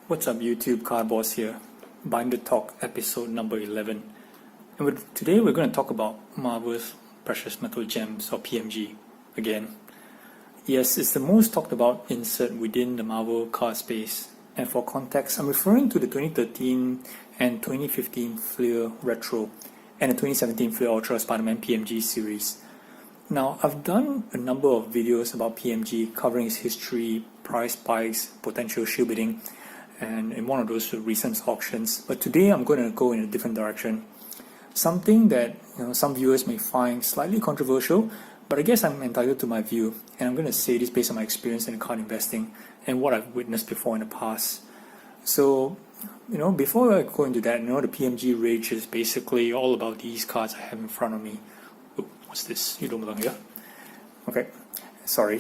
What's up YouTube, Card Boss here, Binder Talk episode number 11. And today we're going to talk about Marvel's Precious Metal Gems or PMG again. Yes, it's the most talked about insert within the Marvel card space. And for context, I'm referring to the 2013 and 2015 Fleer Retro and the 2017 Fleer Ultra Spider-Man PMG series. Now, I've done a number of videos about PMG covering its history, price spikes, potential shield bidding, and in one of those recent auctions. But today I'm going to go in a different direction. Something that some viewers may find slightly controversial, but I guess I'm entitled to my view, and I'm going to say this based on my experience in card investing and what I've witnessed before in the past. So, before I go into that, the PMG rage is basically all about these cards I have in front of me. Oh, what's this? You don't belong here. Okay, sorry.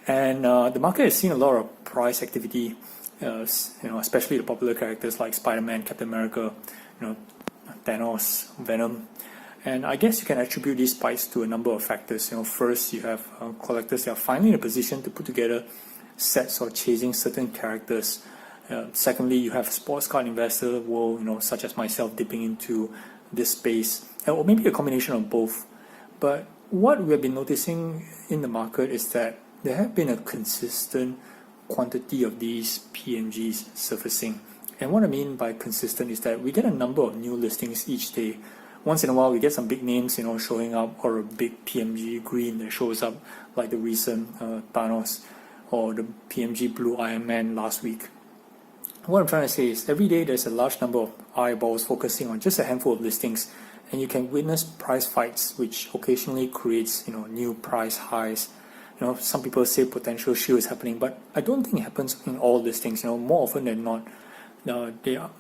And the market has seen a lot of price activity. Especially the popular characters like Spider-Man, Captain America, Thanos, Venom, and I guess you can attribute these spikes to a number of factors. First, you have collectors that are finally in a position to put together sets or chasing certain characters. Secondly, you have sports card investor world, such as myself, dipping into this space, or maybe a combination of both. But what we have been noticing in the market is that there have been a consistent quantity of these PMGs surfacing. And what I mean by consistent is that we get a number of new listings each day. Once in a while we get some big names showing up, or a big PMG green that shows up, like the recent Thanos or the PMG blue Iron Man last week. What I'm trying to say is every day there's a large number of eyeballs focusing on just a handful of listings, and you can witness price fights, which occasionally creates new price highs. Some people say potential shield is happening, but I don't think it happens in all listings. More often than not,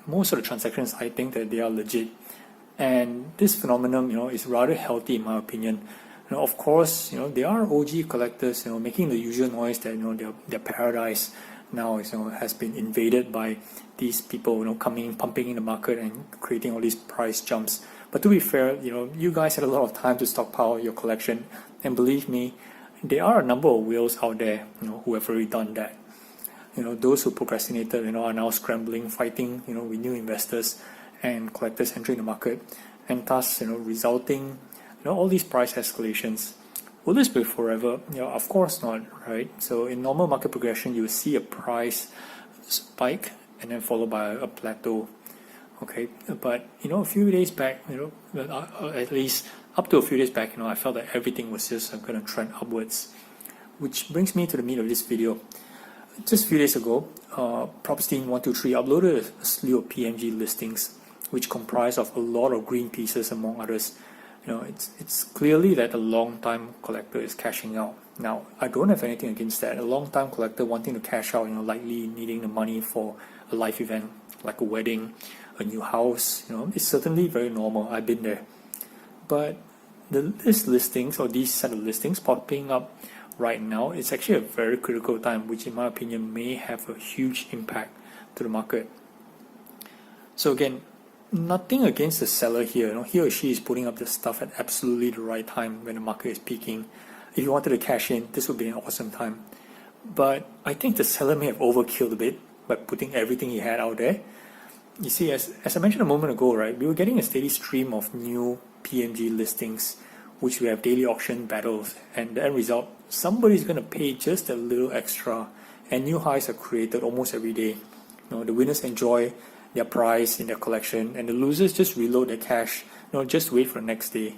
most of the transactions, I think that they are legit, and this phenomenon, is rather healthy in my opinion. Of course, there are OG collectors, making the usual noise that their paradise now has been invaded by these people, coming, pumping in the market and creating all these price jumps. But to be fair, you guys had a lot of time to stockpile your collection, and believe me, there are a number of whales out there, who have already done that. Those who procrastinated, are now scrambling, fighting, with new investors and collectors entering the market, and thus, resulting, all these price escalations. Will this be forever? Of course not, right? So in normal market progression, you will see a price spike and then followed by a plateau. Okay, but a few days back, at least up to a few days back, I felt that everything was just going to trend upwards. Which brings me to the meat of this video. Just a few days ago, Propstein123 uploaded a slew of PMG listings, which comprise of a lot of green pieces among others. It's clearly that a long-time collector is cashing out. Now, I don't have anything against that. A long-time collector wanting to cash out, likely needing the money for a life event, like a wedding, a new house, it's certainly very normal. I've been there. But these listings, or these set of listings popping up right now, it's actually a very critical time, which in my opinion may have a huge impact to the market. So again, nothing against the seller here. He or she is putting up the stuff at absolutely the right time when the market is peaking. If you wanted to cash in, this would be an awesome time. But I think the seller may have overkilled a bit by putting everything he had out there. You see, as I mentioned a moment ago, right, we were getting a steady stream of new PMG listings, which we have daily auction battles, and the end result, somebody's going to pay just a little extra, and new highs are created almost every day. The winners enjoy their prize in their collection, and the losers just reload their cash, just wait for the next day.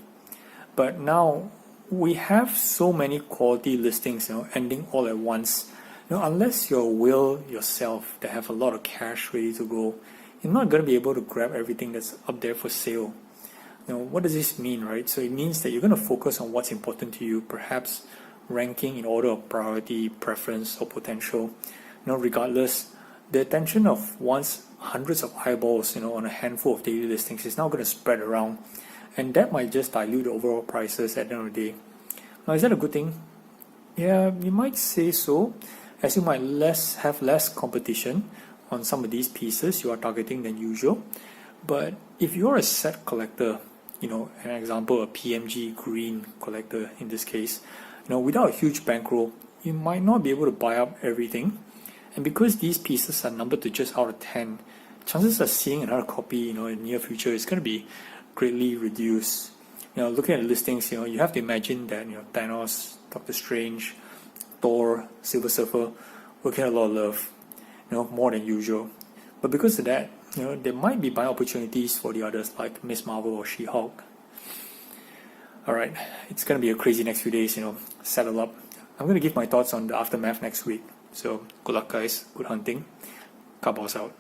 But now we have so many quality listings, ending all at once. Unless you're a whale yourself that have a lot of cash ready to go, you're not going to be able to grab everything that's up there for sale. What does this mean, right? So it means that you're going to focus on what's important to you, perhaps ranking in order of priority, preference, or potential. Regardless, the attention of once hundreds of eyeballs, on a handful of daily listings is now going to spread around, and that might just dilute the overall prices at the end of the day. Now, is that a good thing? Yeah, you might say so, as you might have less competition on some of these pieces you are targeting than usual. But if you're a set collector, an example, a PMG green collector in this case, without a huge bankroll, you might not be able to buy up everything. And because these pieces are numbered to just out of 10, chances of seeing another copy, in the near future is going to be greatly reduced. Looking at the listings, you have to imagine that, Thanos, Doctor Strange, Thor, Silver Surfer will get a lot of love, more than usual. But because of that, there might be buying opportunities for the others like Miss Marvel or She-Hulk. Alright, it's going to be a crazy next few days, settle up. I'm going to give my thoughts on the aftermath next week. So, good luck guys, good hunting. Cowboys out.